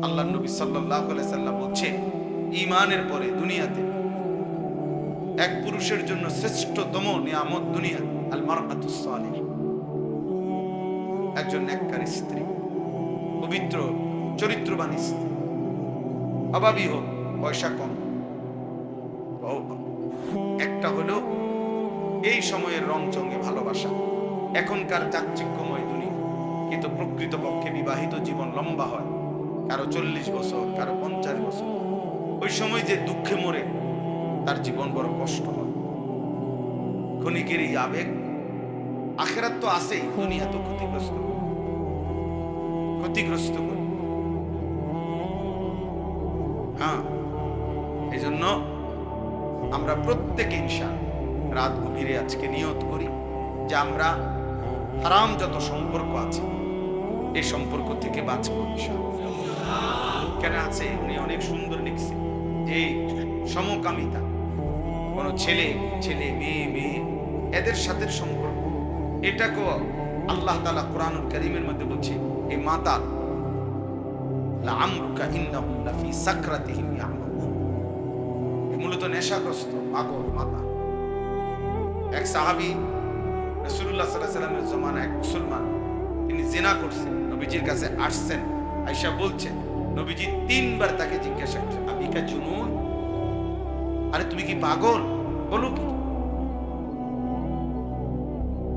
আল্লাহ নবী সাল্লাল্লাহু আলাইহি সাল্লাম বলছে, ঈমানের পরে দুনিয়াতে এক পুরুষের জন্য শ্রেষ্ঠতম নিয়ামত দুনিয়া আল মারআতুস সালিহ, একজন নেককার স্ত্রী, পবিত্র চরিত্রবান স্ত্রী, অভাবী হোক, পয়সা কম। একটা হলো এই সময়ের রংচঙে ভালোবাসা। এখনকার চাকচিক্যময় দুনিয়া, কিন্তু প্রকৃতপক্ষে বিবাহিত জীবন লম্বা হয়, কারো 40 বছর, কারো 50 বছর। ওই সময় যে দুঃখে মরে তার জীবন বড় কষ্ট হয়। ক্ষণিকের এই আবেগ, আখেরাত তো আছেই, দুনিয়া তো ক্ষতিগ্রস্ত করে। হ্যাঁ, এই জন্য আমরা প্রত্যেকে ইনশাআল্লাহ রাত গভীরে আজকে নিয়ত করি যে আমরা হারাম যত সম্পর্ক আছে এই সম্পর্ক থেকে বাঁচবো ইনশাআল্লাহ। কেন আছে, উনি অনেক সুন্দর লিখছে যে সমকামিতা, কোন ছেলে ছেলে মেয়ে মেয়ে এদের সাথে সম্পর্ক, এটাকেও আল্লাহ তাআলা কোরআনুল কারীমের মধ্যে বলছে এই মাতাল লাআমরুকা ইন্নাহুম লাফি সাকরাতিহিম ইয়ামাহুন, মূলত নেশাগ্রস্ত পাগল মাতাল। এক সাহাবী রাসূলুল্লাহ সাল্লাল্লাহু আলাইহি ওয়াসাল্লামের জমানায় এক মুসলমান, তিনি জিনা করছেন, নবীজির কাছে আসছেন। আয়েশা বলছেন নবীজি 3 বার তাকে জিজ্ঞাসা করছেন, আবিকা জুনুন, আরে তুমি কি পাগল? বলো কি,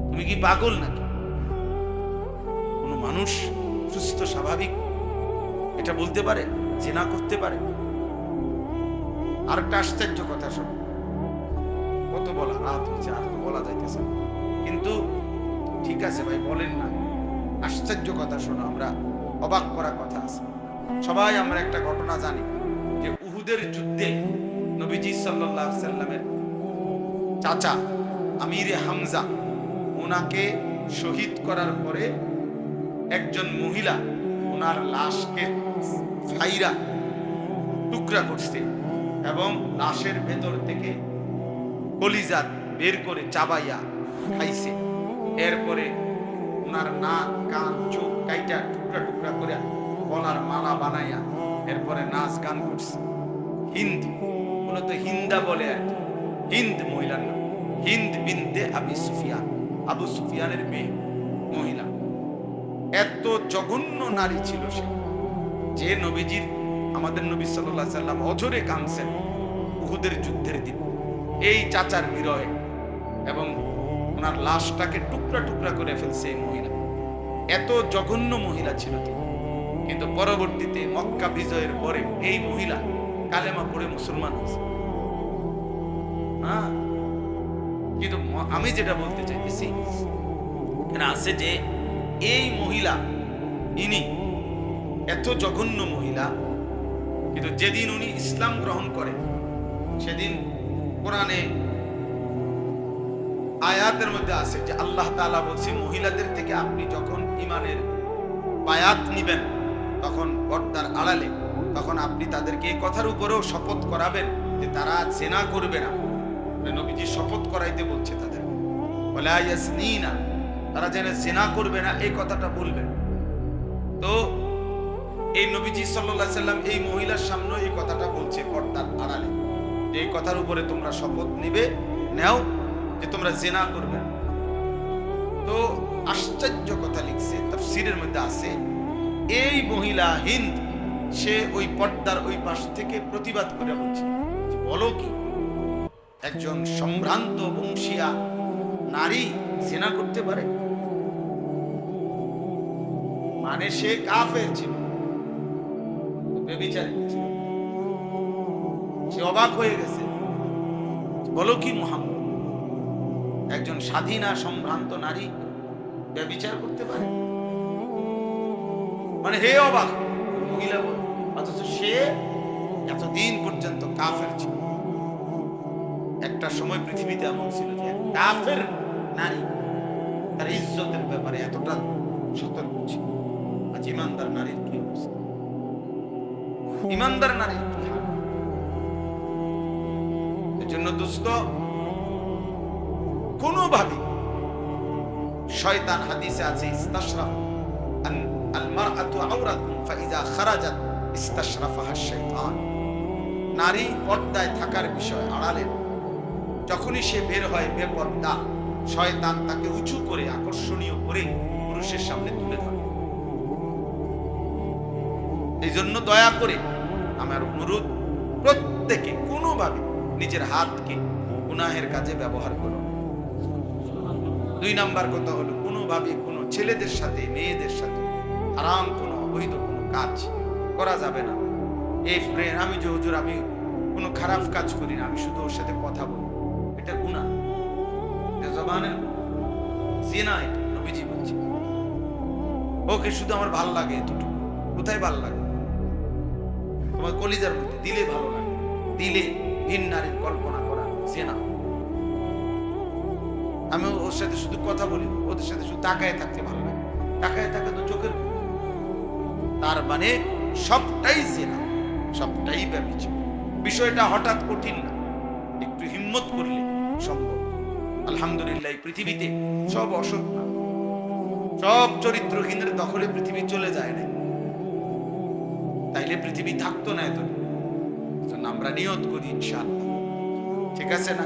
তুমি কি পাগল নাকি? কোন মানুষ সুস্থ স্বাভাবিক এটা বলতে পারে, জিনা করতে পারে? আর একটা আশ্চর্য কথা শোনো, কত বলা, রাত হচ্ছে আর তো বলা যাইতেছে, কিন্তু ঠিক আছে ভাই বলেন না। আশ্চর্য কথা শোনো, আমরা অবাক করা কথা আছে। সবাই আমরা একটা ঘটনা জানি যে উহুদের যুদ্ধে নবীজি সাল্লাল্লাহু আলাইহি সাল্লামের চাচা আমিরে হামজা, ওনাকে শহীদ করার পরে একজন মহিলা ওনার লাশকে ফাইরা টুকরা করছে এবং লাশের ভেতর থেকে কলিজা বের করে চাবাইয়া খাইছে। এরপরে ওনার নাক কান চোখ কাইটা টুকরা টুকরা করে গলার মালা বানাইয়া এরপরে নাচ গান করছে। হিন্দ, মূলত হিন্দা বলে আর কি, হিন্দ মহিলার নাম, হিন্দ বিনতে আবি সুফিয়ান, আবু সুফিয়ানের মেয়ে মহিলা। এত জঘন্য নারী ছিল সে, যে নবীজির, আমাদের নবী সাল্লাল্লাহু আলাইহি সাল্লাম অঝরে কাঁদছেন উহুদের যুদ্ধের দিন এই চাচার বিরহে, এবং ওনার লাশটাকে টুকরা টুকরা করে ফেলছে এই মহিলা। এত জঘন্য মহিলা ছিল তিনি। কিন্তু পরবর্তীতে মক্কা বিজয়ের পরে এই মহিলা কালেমা পড়ে মুসলমান হয়েছে। হ্যাঁ, কিন্তু আমি যেটা বলতে চাইতেছি এখানে আছে যে এই মহিলা, ইনি এত জঘন্য মহিলা, কিন্তু যেদিন উনি ইসলাম গ্রহণ করেন সেদিন কোরআনে আয়াতের মধ্যে আছে যে আল্লাহ তাআলা বলছে মহিলাদের থেকে আপনি যখন ঈমানের বায়াত নিবেন তখন পর্দার আড়ালে, তখন আপনি তাদেরকে এই কথার উপরেও শপথ করাবেন যে তারা জিনা করবে না। নবীজি শপথ করাইতে বলছে তাদের, ওয়ালা ইয়াজনিনা, তারা যেন জিনা করবে না এই কথাটা বলবেন। তো এই নবীজি সাল্লাল্লাহু আলাইহি সাল্লাম এই মহিলার সামনে এই কথাটা বলছে পর্দার আড়ালে, যে এই কথার উপরে তোমরা শপথ নিবে, নাও যে তোমরা জিনা করবে। তো আশ্চর্য কথা লিখছে, তাফসীরের মধ্যে আছে এই মহিলা হিন্দ, সে ওই পর্দার ওই পাশ থেকে প্রতিবাদ করে বলছে, বলো কি, একজন সম্ভ্রান্ত বংশীয়া নারী জিনা করতে পারে? মানে সে কাফের ছিল, ব্যভিচারী ছিল। সে অবাক হয়ে গেছে, বলো কি মুহাম্মদ, একজন স্বাধীনা সম্ভ্রান্ত নারী ব্যভিচার করতে পারে? মানে হে অবাক মহিলা বল, অথচ সে এতদিন পর্যন্ত কাফের ছিল। একটা সময় পৃথিবীতে এমন ছিল যে কাফের নারী তার ইজ্জতের ব্যাপারে এতটা সতর্ক ছিল। আজ ইমানদার নারীর কি অবস্থা, ইমানদার নারীর কি হাল। এজন্য দোস্ত, কোনোভাবে শয়তান, হাদিসে আছে ইস্তাশরাফ আন আল মারআতু আওরাতুন ফাইযা খারাজাত ইস্তাশরাফাহা শাইতান। নারী পর্দায় থাকার বিষয় আড়ালে, যখনই সে বের হয় বেপর্দা, শয়তান তাকে উঁচু করে আকর্ষণীয় করে পুরুষের সামনে তুলে ধরে। এই জন্য দয়া করে আমার অনুরোধ, প্রত্যেকে কোনোভাবে নিজের হাতকে গুনাহের কাজে ব্যবহার করো। 2 নাম্বার কথা হলো, কোনোভাবে কোনো ছেলেদের সাথে মেয়েদের সাথে হারাম কোনো অবৈধ কোনো কাজ করা যাবে না। এই ফ্রেন্ড, আমি যে হুজুর আমি কোনো খারাপ কাজ করি না, আমি শুধু ওর সাথে কথা বলি, এটা গুনাহ, এটা জবানের জিনা। এটা নবীজি বলছে, ওকে শুধু আমার ভাল লাগে এতটুকু। কোথায় ভাল লাগে? তোমার কলিজার মধ্যে দিলে ভালো লাগে, দিলে ভিন নারীর কল্পনা করা জিনা। আমি ওর সাথে শুধু কথা বলি, ওদের সাথে শুধু তাকায় থাকতে ভালো লাগে। তাকায় থাকা তো চোখের, তার মানে সবটাই জিনা, সবটাই ব্যভিচার। বিষয়টা হঠাৎ কঠিন না, একটু হিম্মত করলে সম্ভব। আলহামদুলিল্লাহ, পৃথিবীতে সব অসৎ না, সব চরিত্রহীনের দখলে পৃথিবী চলে যায় না, তাইলে পৃথিবী থাকতো না এত। আমরা নিয়ত করি ইনশাআল্লাহ, ঠিক আছে না?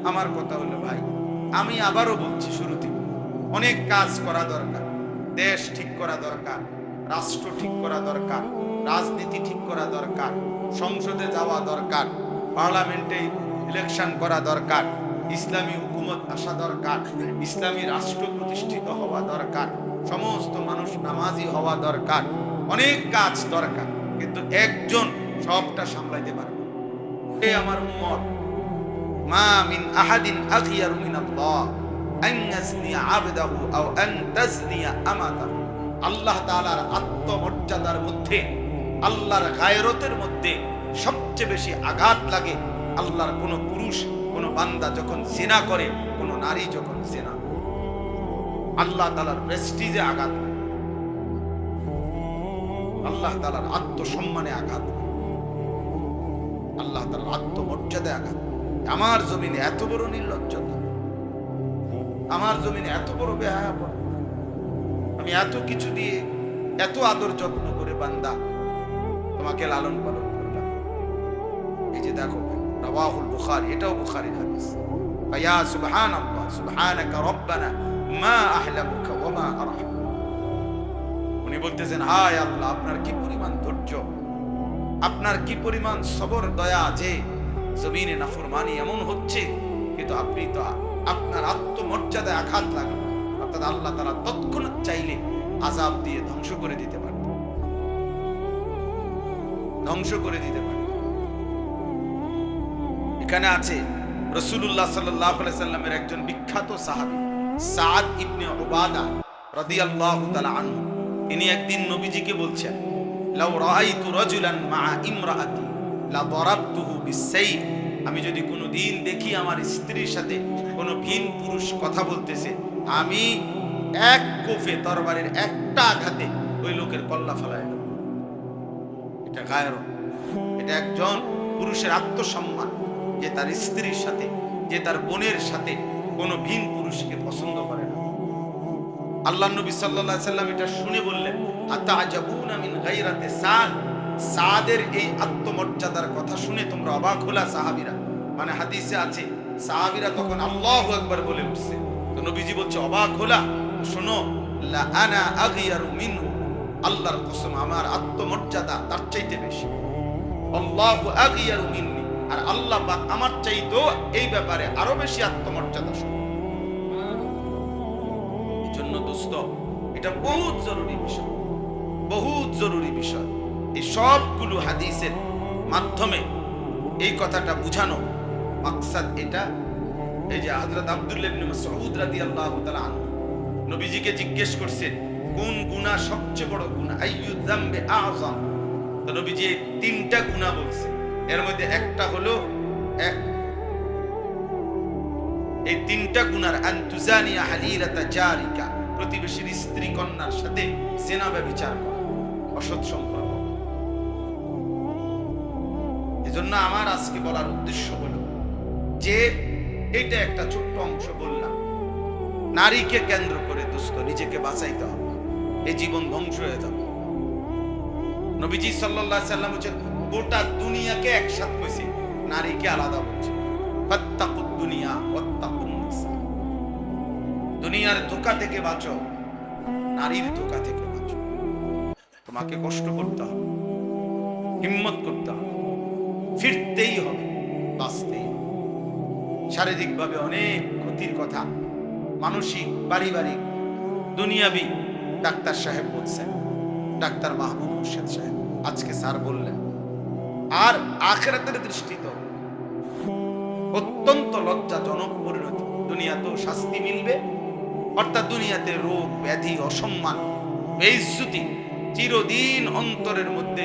আমার কথা হলো ভাই, আমি আবারও বলছি শুরুতে, অনেক কাজ করা দরকার। দেশ ঠিক করা দরকার, রাষ্ট্র ঠিক করা দরকার, রাজনীতি ঠিক করা দরকার, সংসদে যাওয়া দরকার, পার্লামেন্টে ইলেকশন করা দরকার, ইসলামী হুকুমত আসা দরকার, ইসলামী রাষ্ট্র প্রতিষ্ঠিত হওয়া দরকার, সমস্ত মানুষ নামাজি হওয়া দরকার, অনেক কাজ দরকার। কিন্তু একজন সবটা সামলাইতে পারবে। এ আমার উম্মত, মা মিন আহাদিন আখিয়ারু মিনাল্লাহ আন ইয়াজনিয়া আবদাহু আও আন তাজনিয়া আমাতাহু। আল্লাহ তাআলার আত্মমর্যাদার মধ্যে, আল্লাহর গায়রতের মধ্যে সবচেয়ে বেশি আঘাত লাগে আল্লাহর কোন পুরুষ, কোন বান্দা যখন জিনা করে, কোন নারী যখন জিনা, আল্লাহ তাআলার প্রেস্টিজে আঘাত লাগে, আল্লাহ তাআলার আত্মসম্মানে আঘাত, আল্লাহ তাআলার আত্মমর্যাদায় আঘাত। আমার জমিনে এত বড় নির্লজ্জতা, আমার জমিনে এত বড় বেহায়াপনা, আমি এত কিছু দিয়ে এত আদর যত্ন করে বান্দা তোমাকে লালন পালন করলাম। এই যে দেখো, রাওয়াহুল বুখারী, এটাও বুখারীর হাদিস। ফায়া সুবহানাল্লাহ সুবহানাকা রব্বানা মা আহলামুকা ওয়া মা আরহাম। উনি বলতেছেন, হায় আল্লাহ, আপনার কি পরিমাণ ধৈর্য, আপনার কি পরিমাণ সবর, দয়া, যে জমিনে নাফরমানি এমন হচ্ছে, কিন্তু আপনি তো আপনার আত্মমর্যাদায় আঘাত লাগে, অর্থাৎ আল্লাহ তাআলা তৎক্ষণাৎ চাইলে আযাব দিয়ে ধ্বংস করে দিতে পারেন, ধ্বংস করে দিতে পারেন। এখানে আছে রাসূলুল্লাহ সাল্লাল্লাহু আলাইহি সাল্লামের একজন বিখ্যাত সাহাবী সাদ ইবনে উবাদা রাদিয়াল্লাহু তাআলা আনহু। তিনি একদিন নবীজিকে বলছেন, লাউ রাআইতু রাজুলান মা'a ইমরাআতি লা দারাবতুহু বিস-সাইফ। আমি যদি কোনো দিন দেখি আমার স্ত্রীর সাথে কোনো ভিন পুরুষ কথা বলতেছে, আমি এক কোফে তরবারির একটা আঘাতে ওই লোকের কল্লা ফেলায় দেব। এটা গায়রত, এটা একজন পুরুষের আত্মসম্মান, যে তার স্ত্রীর সাথে, যে তার বোনের সাথে কোনো ভিন পুরুষকে পছন্দ করে না। আল্লাহ নবী সাল্লাল্লাহু আলাইহি সাল্লাম এটা শুনে বললেন, আতাআজাবুনা মিন গায়রাতি সাদ। সাদের এই আত্মমর্যাদার কথা শুনে তোমরা অবাক হলা সাহাবীরা। মানে হাদিসে আছে সাহাবীরা তখন আল্লাহু আকবার বলে উঠছে। তো নবীজি বলছে, অবাক হলা, শোনো, লা আনা আগিয়ারু মিনহু, আল্লাহর কসম আমার আত্মমর্যাদা তার চাইতে বেশি। আল্লাহু আগিয়ারু মিন্নি, আর আল্লাহ পাক আমার চাইতেও এই ব্যাপারে আরো বেশি আত্মমর্যাদা। এই জন্য দোস্ত, এটা বহুত জরুরি বিষয়, বহুত জরুরি বিষয়। এই সবগুলো হাদিসের মাধ্যমে এই কথাটা বুঝানো মাকসাদ এটা। এই যে হযরত আব্দুল্লাহ ইবনে মাসউদ রাদিয়াল্লাহু তাআলা আনহু নবীজিকে জিজ্ঞেস করছেন, কোন গুনাহ সবচেয়ে বড় গুনাহ, আইয়ু যামবি আযম। তো নবীজি 3টা গুনাহ বলছে, এর মধ্যে একটা হলো এই 3টা গুনার আনতুজানিয়া হালিলাতা জারিকা, প্রতিবেশীর স্ত্রী কন্যার সাথে জিনা ব্যভিচার করা, অসৎ সম্পর্ক। এজন্য আমার আজকে বলার উদ্দেশ্য হলো যে, এটা একটা ছোট্ট অংশ বললাম, নারীকে কেন্দ্র করে দোস্ত নিজেকে বাঁচাইতে হবে। এই জীবন ধ্বংস হয়ে যাবে। নবীজি সাল্লাল্লাহু আলাইহি সাল্লাম বলেছেন গোটা দুনিয়াকে একসাথে কইছে, নারীকে আলাদা বলছে। ফাত্তাকুদ দুনিয়া ওয়াত্তাকুন নিসা। দুনিয়ার ধোঁকা থেকে বাঁচো, নারীর ধোঁকা থেকে বাঁচো। তোমাকে কষ্ট করতে হবে, হিম্মত করতে হবে, ফিরতেই হবে, বাঁচতেই হবে। শারীরিকভাবে অনেক ক্ষতির কথা মানসিক, পারিবারিক, দুনিয়াবি ডাক্তার সাহেব বলছেন, ডাক্তার মাহবুব মুর্শেদ সাহেব আজকে স্যার বললেন। আর আখিরাতের দৃষ্টিতে অত্যন্ত লজ্জাজনক পরিণতি। দুনিয়াতেও শাস্তি মিলবে, অর্থাৎ দুনিয়াতে রোগ ব্যাধি, অসম্মান, বেইজ্জতি, চিরদিন অন্তরের মধ্যে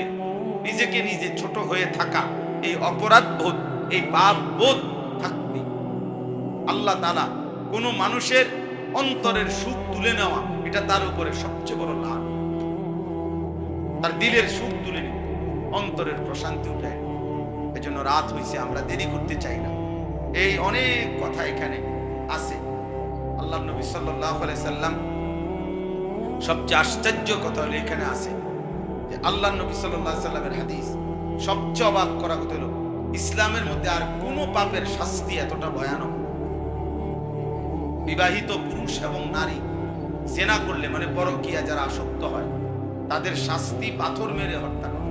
নিজেকে নিজে ছোট হয়ে থাকা, এই অপরাধ বোধ, এই পাপ বোধ থাকবে। আল্লাহ তাআলা কোন মানুষের অন্তরের সুখ তুলে নেওয়া, এটা তার উপরে সবচেয়ে বড় লাভ। তার দিলের সুখ তুলে নেবে, অন্তরের প্রশান্তি উঠে। এই জন্য রাত হয়েছে, আমরা দেরি করতে চাই না। এই অনেক কথা এখানে আছে। আল্লাহ নবী সাল্লাল্লাহু আলাইহি সাল্লাম, সবচেয়ে আশ্চর্য কথা হলো এখানে আছে যে আল্লাহ নবী সাল্লাল্লাহু আলাইহি সাল্লামের হাদিস, সবচেয়ে অবাক করা কথা হলো ইসলামের মধ্যে আর কোন পাপের শাস্তি এতটা ভয়ানক। বিবাহিত পুরুষ এবং নারী জেনা করলে, মানে পরকীয়া যারা আসক্ত হয়, তাদের শাস্তি পাথর মেরে হত্যা করা,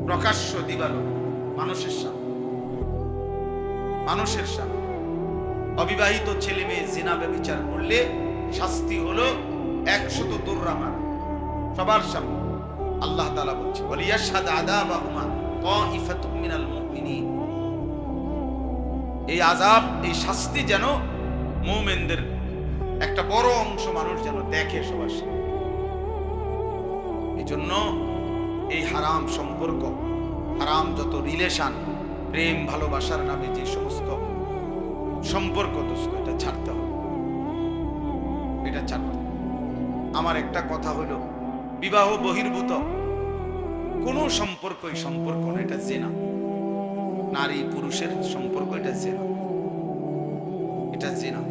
প্রকাশ্য দিবালো, মানুষের সামনে, মানুষের সামনে। অবিবাহিত ছেলে মেয়ে জিনা ব্যভিচার করলে শাস্তি হলো 100 দৌড়া মারা, সবার সামনে। আল্লাহ তাআলা বলছে ওয়ালিয়াশহাদ আযাবাহুমা তাইফাতুম মিনাল মুমিনিন। এই আযাব, এই শাস্তি যেন মুমিনদের একটা বড় অংশ মানুষ যেন দেখে সবার সামনে। এই জন্য এই হারাম সম্পর্ক, হারাম যত রিলেশন, প্রেম ভালোবাসার নামে যে সমস্ত সম্পর্ক, দোস্ত, এটা ছাড়তে হবে, এটা ছাড়তে হবে। আমার একটা কথা হলো, বিবাহ বহির্ভূত কোন সম্পর্কই সম্পর্ক না, এটা জিনা। নারী পুরুষের সম্পর্ক, এটা জিনা, এটা জিনা,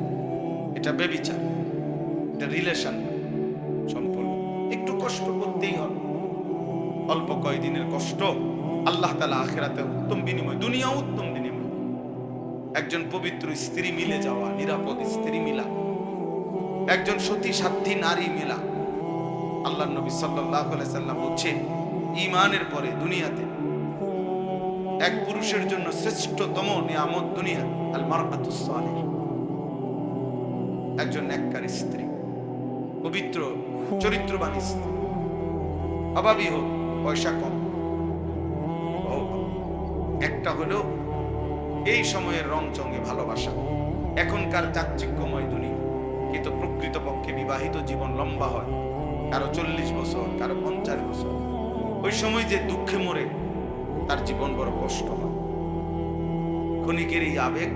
এটা ব্যভিচার, এটা রিলেশন সম্পর্ক। একটু কষ্ট করতেই হবে, অল্প কয়দিনের কষ্ট আল্লাহ তাআলা আখিরাতে উত্তম বিনিময়, দুনিয়া উত্তম বিনিময়। একজন পবিত্র স্ত্রী মিলে যাওয়া, নিরাপদ স্ত্রী মিলা, একজন সতী সাধ্বী নারী মিলা। আল্লাহ নবী সাল্লাল্লাহু আলাইহি সাল্লাম বলছে ঈমানের পরে দুনিয়াতে এক পুরুষের জন্য শ্রেষ্ঠতম নিয়ামত দুনিয়া আল মারআতুস সালিহ, একজন নেককার স্ত্রী, পবিত্র চরিত্রবান স্ত্রী। অভাবী হোক, পয়সা কম, একটা হলো এই সময়ের রং চঙ্গে ভালোবাসা। এখনকার চাকচিক্যময় দুনিয়া, কিন্তু প্রকৃতপক্ষে বিবাহিত জীবন লম্বা হয়, কারো 40 বছর, কারো 50 বছর। ওই সময় যে দুঃখে মরে, তার জীবন বড় কষ্ট হয়। ক্ষণিকের এই আবেগ,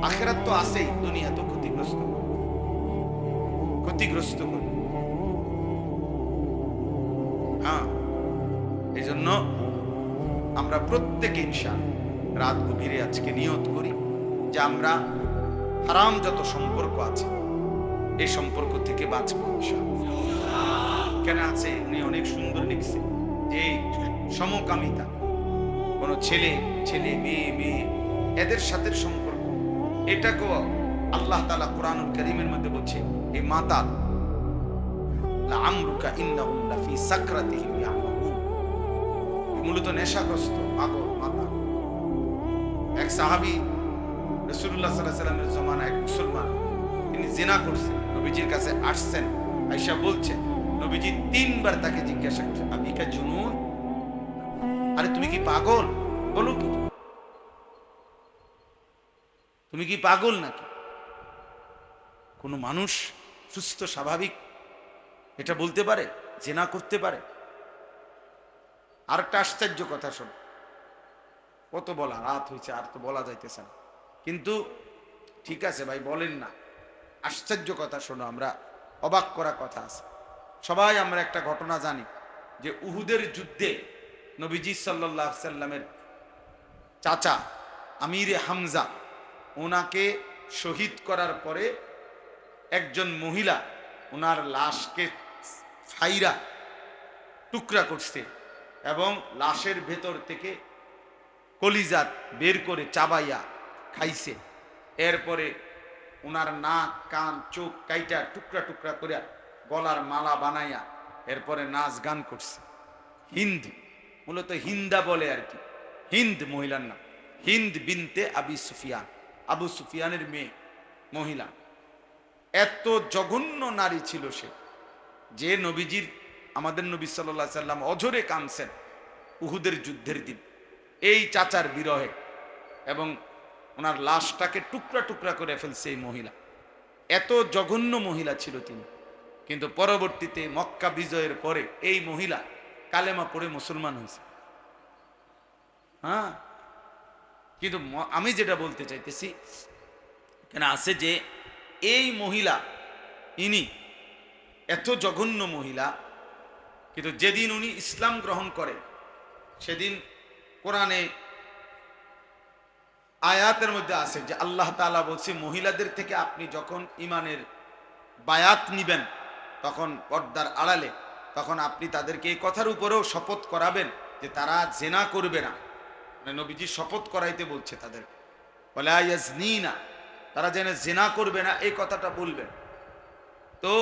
আখিরাত তো আছেই, দুনিয়া তো ক্ষতিগ্রস্ত করে, ক্ষতিগ্রস্ত করে। হ্যাঁ, এই জন্য আমরা প্রত্যেকে ইনশাআল্লাহ রাত গভীরে আজকে নিয়ত করি যে আমরা হারাম যত সম্পর্ক আছে, এই সম্পর্ক থেকে বাঁচবো ইনশাআল্লাহ। কেন আছে, উনি অনেক সুন্দর লিখছে যে সমকামিতা, কোন ছেলে ছেলে, মেয়ে মেয়ে, এদের সাথে সম্পর্ক, এটাকেও আল্লাহ তাআলা কোরআনুল কারীমের মধ্যে বলছে এই মাতাল, লাআমরুকা ইন্নাহুম লাফি সাকরাতিহিম ইয়ামাহুন। মূলত নেশাগ্রস্ত, পাগল, মাতাল। এক সাহাবী রাসূলুল্লাহ সাল্লাল্লাহু আলাইহি ওয়াসাল্লামের জামানায় এক মুসলমান, তিনি জিনা করছেন, নবীজির কাছে আসছেন। আয়েশা বলছেন নবীজি 3 বার তাকে জিজ্ঞাসা করছেন, আবিকা জুনুন, আরে তুমি কি পাগল? বলো কি, তুমি কি পাগল নাকি? কোন মানুষ সুস্থ স্বাভাবিক এটা বলতে পারে, জিনা করতে পারে? আর একটা আশ্চর্য কথা শোন, কত বলা, রাত হয়েছে, আর তো বলা যাইতেছে না, কিন্তু ঠিক আছে ভাই, বলেন না। আশ্চর্য কথা শোনো, আমরা অবাক করা কথা আছে। সবাই আমরা একটা ঘটনা জানি যে উহুদের যুদ্ধে নবীজি সাল্লাল্লাহু আলাইহি সাল্লামের চাচা আমিরে হামজা, ওনাকে শহীদ করার পরে একজন মহিলা ওনার লাশকে ফাইরা টুকরা করছে এবং লাশের ভেতর থেকে কলিজাত বের করে চাবাইয়া খাইছে। এরপরে ওনার নাক কান চোখ কাইটা টুকরা টুকরা করে গলার মালা বানাইয়া এরপরে নাচ গান করছে। হিন্দ, মূলত হিন্দা বলে আর কি, হিন্দ মহিলার নাম, হিন্দ বিনতে আবি সুফিয়ান, আবু সুফিয়ানের মেয়ে মহিলা। এত জঘন্য নারী ছিল সে, যে নবীজির, আমাদের নবী সাল্লাল্লাহু আলাইহি সাল্লাম অঝরে কাঁদছেন উহুদের যুদ্ধের দিন এই চাচার বিরহে, এবং ওনার লাশটাকে টুকরা টুকরা করে ফেলছে এই মহিলা। এত জঘন্য মহিলা ছিল তিনি। কিন্তু পরবর্তীতে মক্কা বিজয়ের পরে এই মহিলা কালেমা পড়ে মুসলমান হয়েছে। হ্যাঁ, কিন্তু আমি যেটা বলতে চাইতেছি কেন আছে যে এই মহিলা, ইনি এত জঘন্য মহিলা, কিন্তু যেদিন উনি ইসলাম গ্রহণ করে সেদিন কোরআনে আয়াতের মধ্যে আছে যে আল্লাহ তাআলা বলছে মহিলাদের থেকে আপনি যখন ইমানের বায়াত নিবেন তখন পর্দার আড়ালে, তখন আপনি তাদেরকে এই কথার উপরেও শপথ করাবেন যে তারা জেনা করবে না। মানে নবীজি শপথ করাইতে বলছে তাদের, ওয়ালা ইয়াজনিনা, তারা যেন জেনা করবে না এই কথাটা বলবেন। তো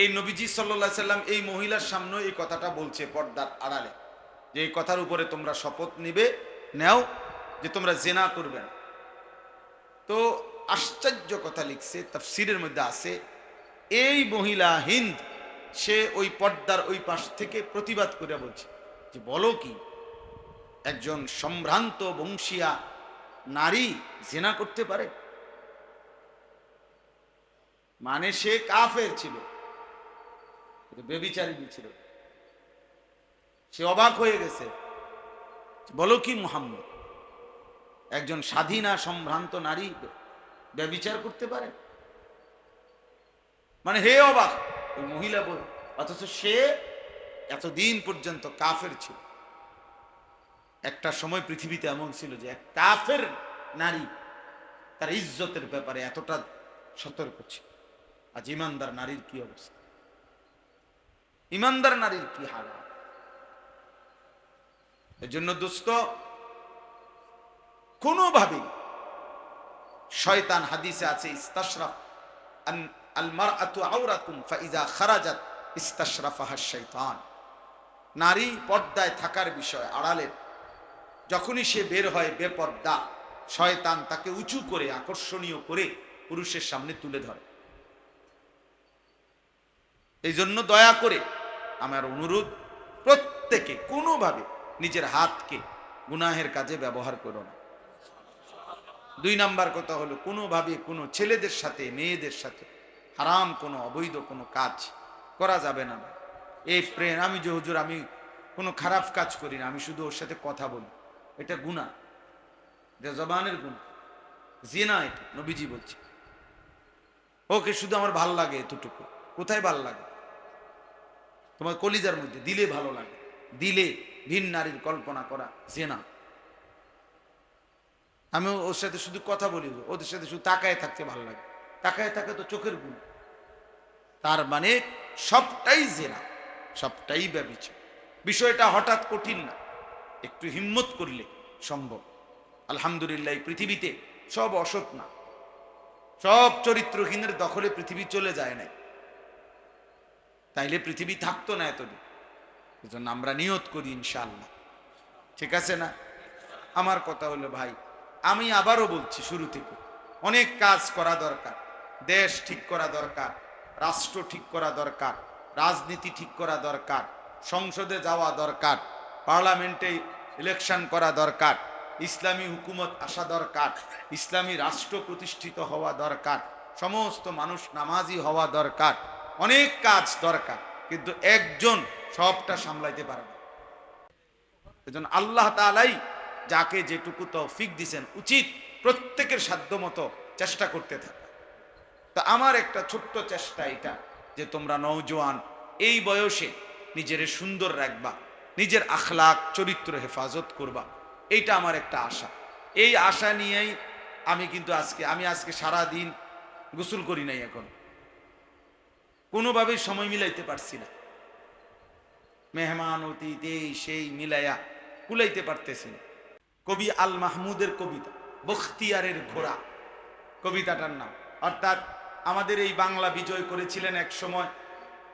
এই নবীজি সাল্লাল্লাহু আলাইহি সাল্লাম এই মহিলার সামনে এই কথাটা বলছে পর্দার আড়ালে, যে এই কথার উপরে তোমরা শপথ নিবে, নাও যে তোমরা জেনা করবে না। তো আশ্চর্য কথা লিখছে তাফসীরের মধ্যে আছে, এই মহিলা হিন্দ সে ওই পর্দার ওই পাশ থেকে প্রতিবাদ করে বলছে যে বলো কি, একজন সম্ভ্রান্ত বংশীয়া নারী জেনা করতে পারে? মানে সে কাফের ছিল, ব্যভিচারিণী ছিল। সে অবাক হয়ে গেছে, বলো কি মুহাম্মদ, একজন স্বাধীনা সম্ভ্রান্ত নারী ব্যভিচার করতে পারে? মানে হে অবাক ওই মহিলা বল, অথচ সে এতদিন পর্যন্ত কাফের ছিল। একটা সময় পৃথিবীতে এমন ছিল যে এক কাফের নারী তার ইজ্জতের ব্যাপারে এতটা সতর্ক ছিল। আজ ইমানদার নারীর কি অবস্থা, ইমানদার নারীর কি হাল। এর জন্য দোস্ত, কোনোভাবে শয়তান, হাদিসে আছে ইস্তাশরাফ আল মারআতু আওরাতুন ফাইজা খারাজাত ইস্তাশরাফাহা শাইতান, নারী পর্দায় থাকার বিষয় আড়ালের, যখনই সে বের হয় বেপর্দা, শয়তান তাকে উঁচু করে আকর্ষণীয় করে পুরুষের সামনে তুলে ধরে। এই জন্য দয়া করে আমার অনুরোধ, প্রত্যেকে কোনোভাবে নিজের হাতকে গুনাহের কাজে ব্যবহার করো না। 2 নাম্বার কথা হলো, কোনোভাবে কোনো ছেলেদের সাথে মেয়েদের সাথে হারাম কোনো অবৈধ কোনো কাজ করা যাবে না। এই প্রেম, আমি যে হুজুর আমি কোনো খারাপ কাজ করি না, আমি শুধু ওর সাথে কথা বলি, এটা গুনাহ, এটা জবানের গুনাহ, জিনা। এটা নবীজি বলছে, ওকে শুধু আমার ভাল লাগে এতটুকু। কোথায় ভাল লাগে? তোমার কলিজার মধ্যে দিলে ভালো লাগে, দিলে ভিন নারীর কল্পনা করা জিনা। আমি ওর সাথে শুধু কথা বলি, ওদের সাথে শুধু তাকায় থাকতে ভালো লাগে, তাকায় থাকে তো চোখের গুণ। তার মানে সবটাই জিনা, সবটাই ব্যভিচার। বিষয়টা হঠাৎ কঠিন না, একটু হিম্মত করলে সম্ভব। আলহামদুলিল্লাহ, পৃথিবীতে সব অসৎ না, সব চরিত্রহীনের দখলে পৃথিবী চলে যায় নাই, তাইলে পৃথিবী থাকতো না এতদিন। এজন্য আমরা নিয়ত করি ইনশাআল্লাহ, ঠিক আছে না? আমার কথা হলো ভাই, আমি আবারও বলছি শুরু থেকে, অনেক কাজ করা দরকার। দেশ ঠিক করা দরকার, রাষ্ট্র ঠিক করা দরকার, রাজনীতি ঠিক করা দরকার, সংসদে যাওয়া দরকার, পার্লামেন্টে ইলেকশন করা দরকার, ইসলামী হুকুমত আসা দরকার, ইসলামী রাষ্ট্র প্রতিষ্ঠিত হওয়া দরকার, সমস্ত মানুষ নামাজি হওয়া দরকার, অনেক কাজ দরকার। কিন্তু একজন সবটা সামলাইতে পারে না। এজন্য আল্লাহ তাআলাই যাকে যেটুকু তৌফিক দিয়েছেন, উচিত প্রত্যেকের সাধ্য মতো চেষ্টা করতে থাকা। তো আমার একটা ছোট্ট চেষ্টা এটা, যে তোমরা নওজোয়ান, এই বয়সে নিজের সুন্দর রাখবা, নিজের আখলাক চরিত্র হেফাজত করবা, এইটা আমার একটা আশা। এই আশা নিয়েই আমি কিন্তু আজকে সারা দিন গোসল করি নাই। এখন কোনোভাবেই সময় মিলাইতে পারছি না। মেহমান অতিথি সেই মিলাইয়া কুলাইতে পারতেছি না। কবি আল মাহমুদের কবিতা বখতিয়ারের ঘোড়া কবিতাটার নাম। অর্থাৎ আমাদের এই বাংলা বিজয় করেছিলেন এক সময়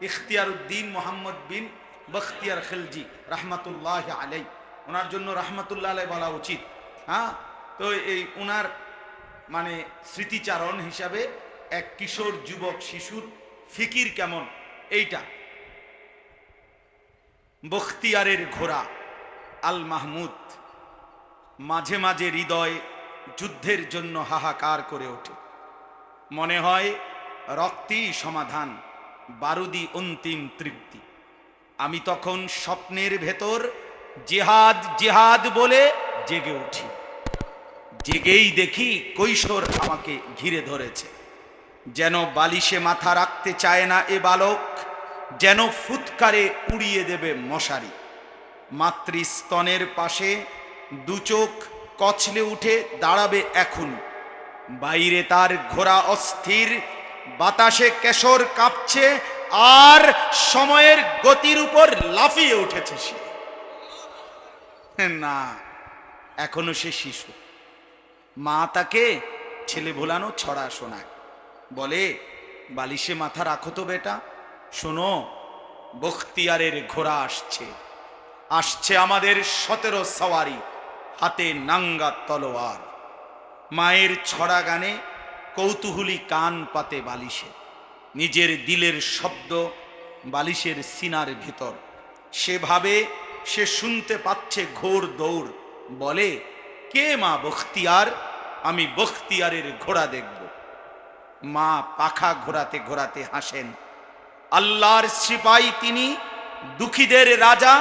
ইখতিয়ার উদ্দিন মোহাম্মদ বিন বখতিয়ার খিলজি রহমাতুল্লাহ আলাই। ওনার জন্য রহমাতুল্লাহ আলাই বলা উচিত। হ্যাঁ, তো এই ওনার মানে স্মৃতিচারণ হিসাবে এক কিশোর যুবক শিশুর ফিকির কেমন এইটা। বখতিয়ারের ঘোড়া আল মাহমুদ। মাঝে মাঝে হৃদয় যুদ্ধের জন্য হাহাকার করে ওঠে, মনে হয় রক্তই সমাধান, বারুদি অন্তিম তৃপ্তি। আমি তখন স্বপ্নের ভেতর জিহাদ জিহাদ বলে জেগে উঠি। জেগেই দেখি কৈশোর আমাকে ঘিরে ধরেছে। যেন বালিশে মাথা রাখতে চায় না এ বালক, যেন ফুৎকারে উড়িয়ে দেবে মশারি। মাতৃস্তনের পাশে দু চোখ কচলে উঠে দাঁড়াবে এখন। বাইরে তার ঘোড়া অস্থির, বাতাসে কেশর কাঁপছে, আর সময়ের গতির উপর লাফিয়ে উঠেছে সে। না, এখনো সে শিশু। মা তাকে ছেলে ভোলানো ছড়া শোনায়, বলে বালিশে মাথা রাখো তো বেটা, শোনো বখতিয়ারের ঘোড়া আসছে, আসছে আমাদের 17 সওয়ারি, হাতে নাঙ্গা তলোয়ার। মায়ের ছড়া গানে কৌতূহলী কান পাতে বালিশে, নিজের দিলের শব্দ বালিশের সিনার ভিতর। সেভাবে সে শুনতে পাচ্ছে ঘোর দৌড়। বলে, কে মা বখতিয়ার? আমি বখতিয়ারের ঘোড়া দেখব। মা পাখা ঘোরাতে ঘোরাতে হাসেন। আল্লাহর সিপাহী তিনি, দুঃখীদের রাজা।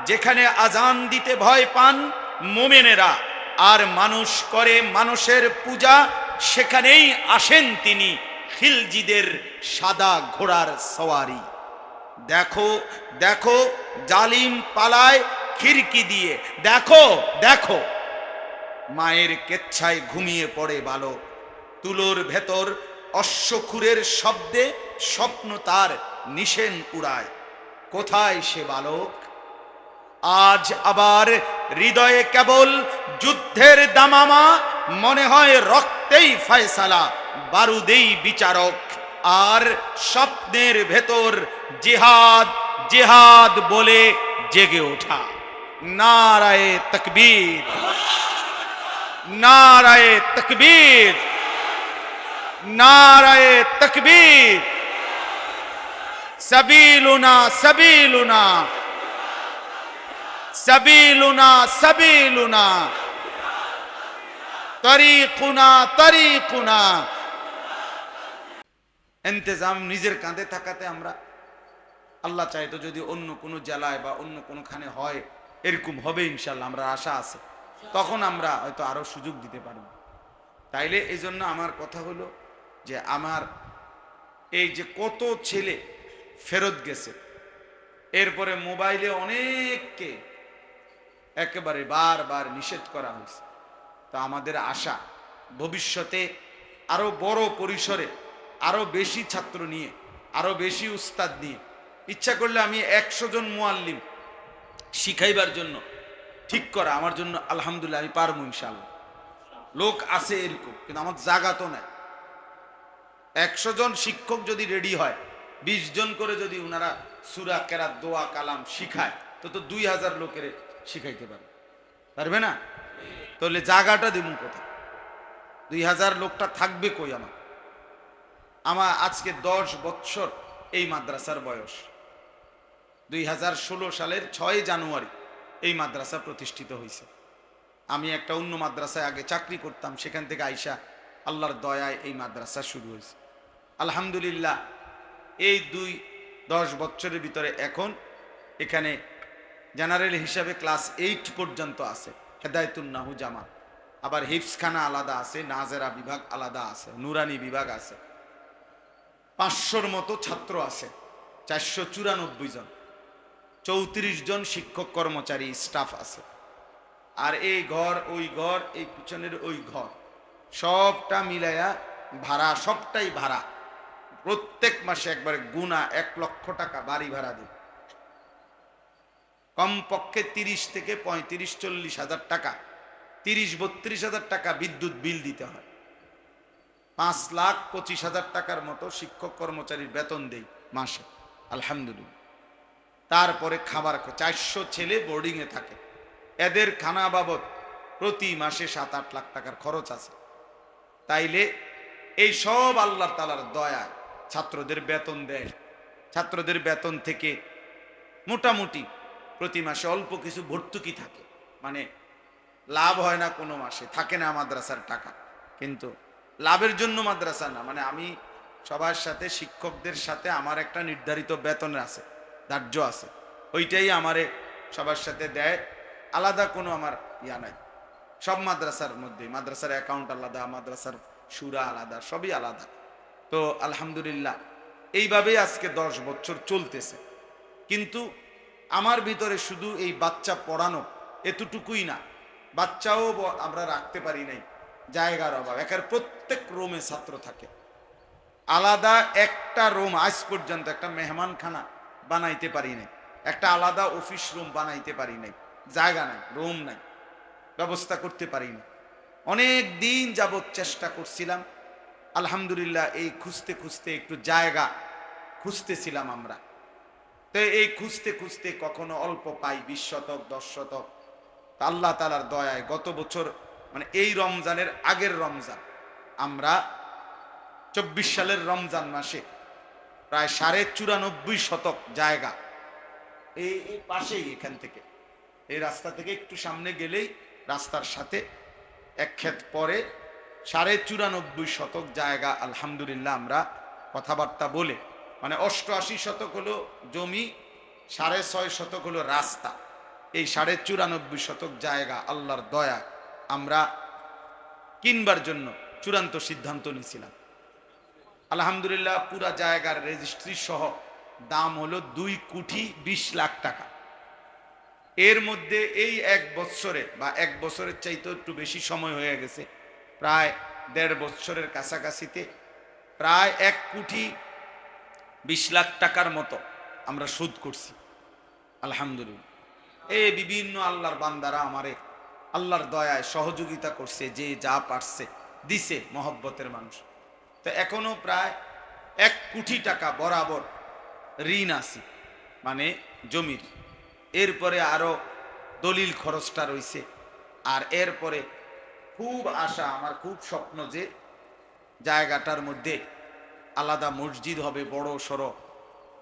যেখানে আজান দিতে ভয় পান মোমেনেরা, আর মানুষ করে মানুষের পূজা, সেখানেই আসেন তিনি খিলজিদের সাদা ঘোড়ার সওয়ারি। দেখো দেখো জালিম পালায় খিড়কি দিয়ে, দেখো দেখো। মায়ের কেচ্ছায় ঘুমিয়ে পড়ে বালক। তুলোর ভেতর অশ্বক্ষুরের শব্দে স্বপ্ন তার নিশেন উড়ায়। কোথায় সে বালক? আজ আবার হৃদয়ে কেবল যুদ্ধের দামামা, মনে হয় রক্তেই ফয়সালা, বারুদেই বিচারক। আর স্বপ্নের ভেতর জিহাদ জিহাদ বলে জেগে ওঠা। নারায়ে তাকবীর, নারায়ে তাকবীর, নারায়ে তাকবীর। সাবিলুনা সাবিলুনা, সাবিলুনা সাবিলুনা, তরিকুনা তরিকুনা। ইন্তজাম নিজের কাঁধে থাকাতে আমরা, আল্লাহ চাইতো যদি অন্য কোনো জেলায় বা অন্য কোনোখানে হয়, এরকম হবে ইনশাল্লাহ, আমরা আশা আছে, তখন আমরা হয়তো আরো সুযোগ দিতে পারব। তাইলে এই জন্য আমার কথা হলো যে আমার এই যে কত ছেলে ফেরত গেছে, এরপরে মোবাইলে অনেককে একেবারে বারবার নিষেধ করা হয়েছে। তো আমাদের আশা ভবিষ্যতে আরো বড় পরিসরে, আরো বেশি ছাত্র নিয়ে, আরো বেশি উস্তাদ নিয়ে, ইচ্ছা করলে আমি 100 জন মুআল্লিম শিখাইবার জন্য ঠিক করা আমার জন্য আলহামদুলিল্লাহ আমি পারবো ইনশাআল্লাহ। লোক আছে এরকম, কিন্তু আমার জায়গা তো নাই। 100 জন শিক্ষক যদি রেডি হয়, 20 জন করে যদি ওনারা সূরা কেরাত দোয়া কালাম শিখায়, তো 2000 লোকের শিখাইতে পারবে না? তাহলে জায়গাটা দিব কোথায়? 2000 লোকটা থাকবে কই? আমার আজকে 10 বছর এই মাদ্রাসার বয়স। 2016 সালের 6 জানুয়ারি এই মাদ্রাসা প্রতিষ্ঠিত হয়েছে। আমি একটা অন্য মাদ্রাসায় আগে চাকরি করতাম, সেখান থেকে আইসা আল্লাহর দয়ায় এই মাদ্রাসা শুরু হয়েছে। আলহামদুলিল্লাহ এই 10 বছরের ভিতরে এখন এখানে জেনারেল হিসাবে ক্লাস 8 পর্যন্ত আছে, হেদায়েতুন নাহু জামা। আবার হিফজখানা আলাদা আছে, নাজেরা বিভাগ আলাদা আছে, নুরানি বিভাগ আছে। 500-র মতো ছাত্র আছে, 494 জন, 34 জন শিক্ষক কর্মচারী স্টাফ আছে। আর এই ঘর ওই ঘর, এই পিছনের ওই ঘর, সবটা মিলাইয়া ভাড়া, সবটাই ভাড়া। প্রত্যেক মাসে একবারে গুনা 1 লক্ষ টাকা বাড়ি ভাড়া দেয়, কমপক্ষে 30 থেকে 35-40 হাজার টাকা, 30-32 হাজার টাকা বিদ্যুৎ বিল দিতে হয়। 5,25,000 টাকার মতো শিক্ষক কর্মচারীর বেতন দেই মাসে, আলহামদুলিল্লাহ। তারপরে খাবার 400 ছেলে বোর্ডিং এ থাকে, এদের খানা বাবদ প্রতি মাসে 7-8 লাখ টাকার খরচ আছে। তাইলে এই সব আল্লাহ তাআলার দয়া, ছাত্রদের বেতন দেয়, ছাত্রদের বেতন থেকে মোটামুটি প্রতি মাসে অল্প কিছু ভর্তুকি থাকে, মানে লাভ হয় না কোনো মাসে, থাকে না মাদ্রাসার টাকা, কিন্তু লাভের জন্য মাদ্রাসা না, মানে আমি সবার সাথে শিক্ষকদের সাথে আমার একটা নির্ধারিত বেতন আছে, ধার্য আছে, ওইটাই আমারে সবার সাথে দেয়, আলাদা কোনো আমার ইয়া নাই। সব মাদ্রাসার মধ্যে, মাদ্রাসার অ্যাকাউন্ট আলাদা, মাদ্রাসার সুরা আলাদা, সবই আলাদা। তো আলহামদুলিল্লাহ এইভাবেই আজকে 10 বছর চলতেছে। কিন্তু আমার ভিতরে শুধু এই বাচ্চা পড়ানো এতটুকুই না, বাচ্চাও আমরা রাখতে পারি নাই, জায়গার অভাব। একের প্রত্যেক রুমে ছাত্র থাকে, আলাদা একটা রুম আজ পর্যন্ত একটা মেহমানখানা বানাইতে পারি নাই, একটা আলাদা অফিস রুম বানাইতে পারি নাই, জায়গা নাই, রুম নাই, ব্যবস্থা করতে পারি না। অনেক দিন যাবৎ চেষ্টা করছিলাম, আলহামদুলিল্লাহ এই খুঁজতে খুঁজতে একটু জায়গা খুঁজতেছিলাম আমরা। তো এই খুঁজতে খুঁজতে কখনো অল্প পাই 20 শতক 10 শতক, আল্লাহ তাআলার দয়ায় গত বছর, মানে এই রমজানের আগের রমজান, আমরা 24 সালের রমজান মাসে প্রায় 94.5 শতক জায়গা, এই পাশেই, এখান থেকে এই রাস্তা থেকে একটু সামনে গেলেই রাস্তার সাথে এক ক্ষেত পরে 94.5 শতক জায়গা আলহামদুলিল্লাহ আমরা কথাবার্তা বলে, মানে 88 শতক হলো জমি, 6.5 শতক হলো রাস্তা, এই 94.5 শতক জায়গা আল্লাহর দয়া আমরা কিনবার জন্য চূড়ান্ত সিদ্ধান্ত নিয়েছিলাম। আলহামদুলিল্লাহ পুরা জায়গার রেজিস্ট্রি সহ দাম হলো 2,20,00,000 টাকা। এর মধ্যে এই 1 বছরে বা 1 বছরের চাইতে একটু বেশি সময় হয়ে গেছে, প্রায় 1.5 বছরের কাছাকাছিতে প্রায় 1,20,00,000 টাকার মতো আমরা সুদ করছি আলহামদুলিল্লাহ। এই বিভিন্ন আল্লাহর বান্দারা আমারে আল্লাহর দয়ায় সহযোগিতা করছে, যে যা পারছে দিছে, মহব্বতের মানুষ। তো এখনো প্রায় 1 কোটি টাকা বরাবর ঋণ আছে, মানে জমির। এরপরে আরো দলিল খরচটা রয়েছে, আর এরপরে খুব আশা, আমার খুব স্বপ্ন যে জায়গাটার মধ্যে আলাদা মসজিদ হবে বড় সড়ো,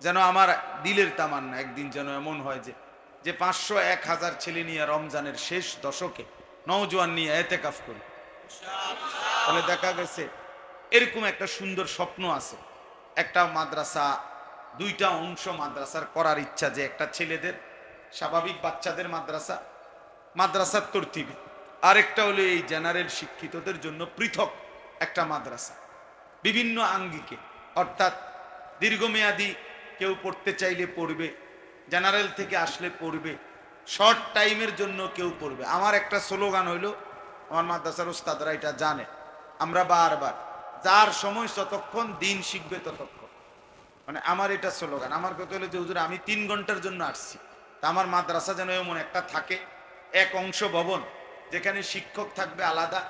যেন আমার দিলের তামান্না একদিন যেন এমন হয় যে 500-1000 ছেলে নিয়ে রমজানের শেষ দশকে নওজোয়ান নিয়ে এতেকাফ করি। তাহলে দেখা গেছে এরকম একটা সুন্দর স্বপ্ন আছে, একটা মাদ্রাসা, 2টা অংশ মাদ্রাসার করার ইচ্ছা, যে একটা ছেলেদের স্বাভাবিক বাচ্চাদের মাদ্রাসা, মাদ্রাসার তরতিবে, আরেকটা হলো এই জেনারেল শিক্ষিতদের জন্য পৃথক একটা মাদ্রাসা, বিভিন্ন আঙ্গিকে, অর্থাৎ দীর্ঘমেয়াদী কেউ পড়তে চাইলে পড়বে, জেনারেল থেকে আসলে পড়বে, শর্ট টাইমের জন্য কেউ পড়বে। আমার একটা স্লোগান হইল, আমার মাদ্রাসার ওস্তাদরা এটা জানে, আমরা বারবার, যার সময় যতক্ষণ দিন শিখবে ততক্ষণ, মানে আমার এটা স্লোগান। আমার কথা হলো যে হুজুর আমি 3 ঘন্টার জন্য আসছি, তা আমার মাদ্রাসা যেন এমন একটা থাকে, এক অংশ ভবন, যেখানে শিক্ষক থাকবে আলাদা,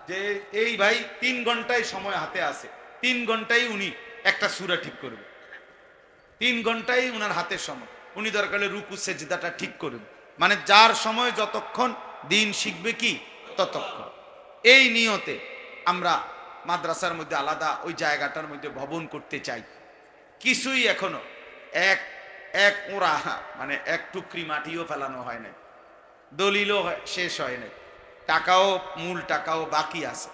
যে এই ভাই 3 ঘন্টায় সময় হাতে আছে, 3 ঘন্টায় উনি একটা সূরা ঠিক করবে, 3 ঘন্টায় উনার হাতে সময়, উনি দরকার হলে রুকু সেজদাটা ঠিক করবে, মানে যার সময় যতক্ষণ দিন শিখবে কি ততক্ষণ। এই নিয়তে আমরা মাদ্রাসার মধ্যে আলাদা ওই জায়গাটার মধ্যে ভবন করতে চাই। কিছুই এখনো এক ওরা, মানে এক টুকরি মাটিও ফেলানো হয় নাই, দলিলও শেষ হয় নাই, টাকাও, মূল টাকাও বাকি আছে।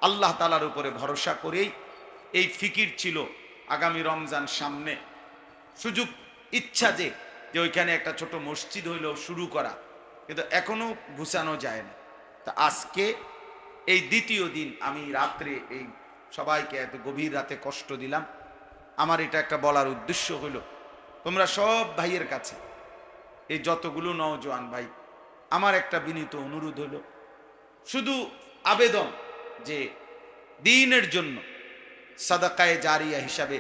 আল্লাহ তাআলার উপরে ভরসা করেই এই ফিকির ছিল আগামী রমজান সামনে, সুযোগ ইচ্ছা যে ওইখানে একটা ছোট মসজিদ হইলেও শুরু করা, কিন্তু এখনো গুছানো যায় না। তা আজকে এই 2য় দিন আমি রাত্রে এই সবাইকে এত গভীর রাতে কষ্ট দিলাম, আমার এটা একটা বলার উদ্দেশ্য হলো, তোমরা সব ভাইয়ের কাছে, এই যতগুলো নওজোয়ান ভাই, আমার একটা বিনীত অনুরোধ হলো, শুধু আবেদন যে দিনের জন্য সাদাকায়ে জারিয়া হিসাবে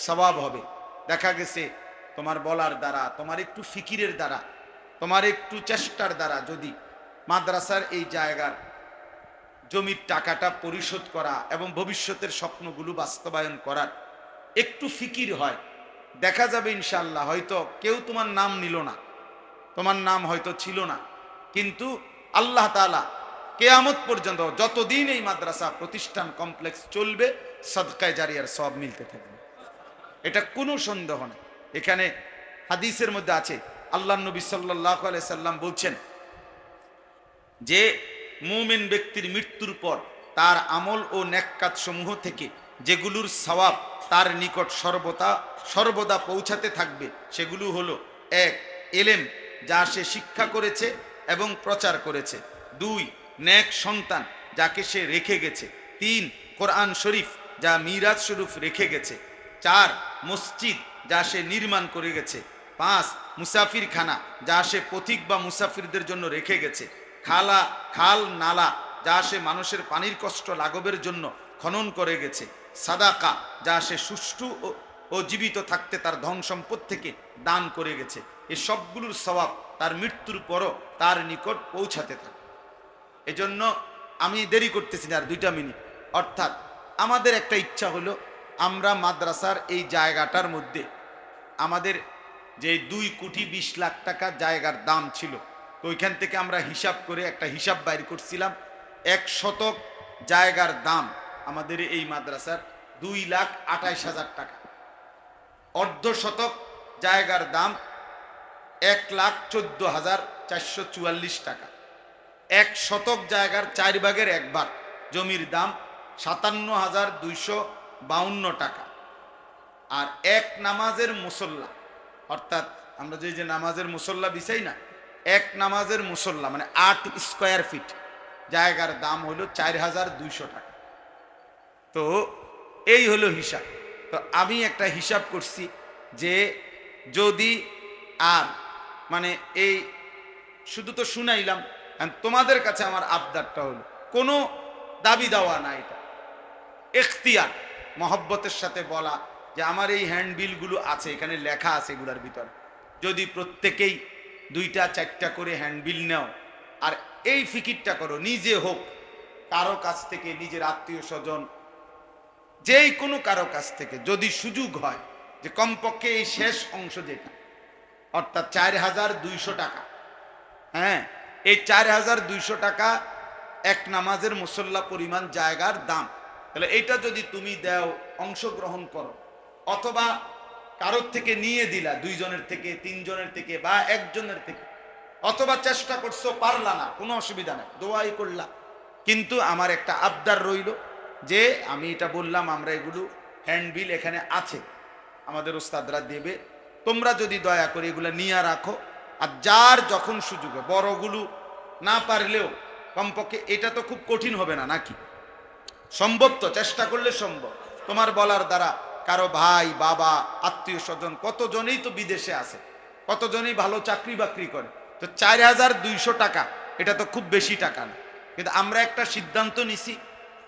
সওয়াব হবে। দেখা গেছে তোমার বলার দ্বারা, তোমার একটু ফিকিরের দ্বারা, তোমার একটু চেষ্টার দ্বারা যদি মাদ্রাসার এই জায়গার জমির টাকাটা পরিশোধ করা এবং ভবিষ্যতের স্বপ্নগুলো বাস্তবায়ন করার একটু ফিকির হয়, দেখা যাবে ইনশাআল্লাহ হয়তো কেউ তোমার নাম নিল না, তোমার নাম হয়তো ছিল না, কিন্তু আল্লাহ তাআলা কিয়ামত পর্যন্ত যতদিন এই মাদ্রাসা প্রতিষ্ঠান কমপ্লেক্স চলবে সদকায়ে জারিয়ার সওয়াব মিলতে থাকবে, এটা কোনো সন্দেহ নেই। এখানে হাদিসের মধ্যে আছে, আল্লাহর নবী সাল্লাল্লাহু আলাইহি সাল্লাম বলছেন যে মুমিন ব্যক্তির মৃত্যুর পর তার আমল ও নেক কাজ সমূহ থেকে যেগুলোর সওয়াব তার নিকট সর্বদা পৌঁছাতে থাকবে সেগুলো হলো: 1. ইলম, যা সে শিক্ষা করেছে এবং প্রচার করেছে। 2. নেক সন্তান, যাকে সে রেখে গেছে। 3. কোরআন শরীফ, যা মিরাজ স্বরূপ রেখে গেছে। 4. মসজিদ, যা সে নির্মাণ করে গেছে। 5. মুসাফির খানা, যা সে পথিক বা মুসাফিরদের জন্য রেখে গেছে। খাল নালা, যা সে মানুষের পানির কষ্ট লাঘবের জন্য খনন করে গেছে। সাদাকা, যা সে সুষ্ঠু ও জীবিত থাকতে তার ধন সম্পদ থেকে দান করে গেছে। এই সবগুলোর সওয়াব তার মৃত্যুর পরও তার নিকট পৌঁছাতে থাকে। এজন্য আমি দেরি করতেছি না, আর 2 মিনিট। অর্থাৎ আমাদের একটা ইচ্ছা হলো, আমরা মাদ্রাসার এই জায়গাটার মধ্যে আমাদের যে 2,20,00,000 টাকা জায়গার দাম ছিল, তো ওইখান থেকে আমরা হিসাব করে একটা হিসাব বাইর করছিলাম। 1 শতক জায়গার দাম আমাদের এই মাদ্রাসার 2,28,000 টাকা। অর্ধ শতক জায়গার দাম 1,14,444 টাকা। 1 শতক জায়গার 4 ভাগের 1 ভাগ জমির দাম 57,252 টাকা। আর এক নামাজের মুসল্লা, অর্থাৎ আমরা যে নামাজের মুসল্লা বিছাই না, এক নামাজের মুসল্লা মানে 8 স্কয়ার ফিট জায়গার দাম হলো 4,200 টাকা। তো এই হলো হিসাব। তো আমি একটা হিসাব করছি যে যদি আর মানে এই শুধু তো শুনাইলাম, তোমাদের কাছে আমার আবদারটা হলো, কোনো দাবি দেওয়া না, এটা এখতিয়ার, মহব্বতের সাথে বলা যে আমার এই হ্যান্ডবিলগুলো আছে, এখানে লেখা আছে এগুলার ভিতরে, যদি প্রত্যেকেই 2টা-4টা করে হ্যান্ডবিল নেও আর এই ফিকিরটা করো, নিজে হোক কারো কাছ থেকে, নিজের আত্মীয় স্বজন যেই কোনো কারো কাছ থেকে যদি সুযোগ হয় যে কমপক্ষে এই শেষ অংশ যেটা, অর্থাৎ 4,200 টাকা, হ্যাঁ, এই 4,200 টাকা এক নামাজের মুসল্লা পরিমাণ জায়গার দাম, তাহলে এইটা যদি তুমি দাও, অংশগ্রহণ করো, অথবা কারোর থেকে নিয়ে দিলা, 2 জনের থেকে, 3 জনের থেকে বা 1 জনের থেকে, অথবা চেষ্টা করছো পারলা না, কোনো অসুবিধা নেই, দোয়াই করলা। কিন্তু আমার একটা আবদার রইল যে আমি এটা বললাম, আমরা এগুলো হ্যান্ডবিল এখানে আছে, আমাদের ওস্তাদরা দেবে, তোমরা যদি দয়া করে এগুলো নিয়ে রাখো, আর যার যখন সুযোগ, বড়গুলো না পারলেও কমপক্ষে, এটা তো খুব কঠিন হবে না নাকি, সম্ভব তো, চেষ্টা করলে সম্ভব। তোমার বলার দ্বারা কারো ভাই, বাবা, আত্মীয় স্বজন কতজনেই তো বিদেশে আছে, কতজনেই ভালো চাকরি বাকরি করে, তো 4,200 টাকা এটা তো খুব বেশি টাকা না। কিন্তু আমরা একটা সিদ্ধান্ত নিছি,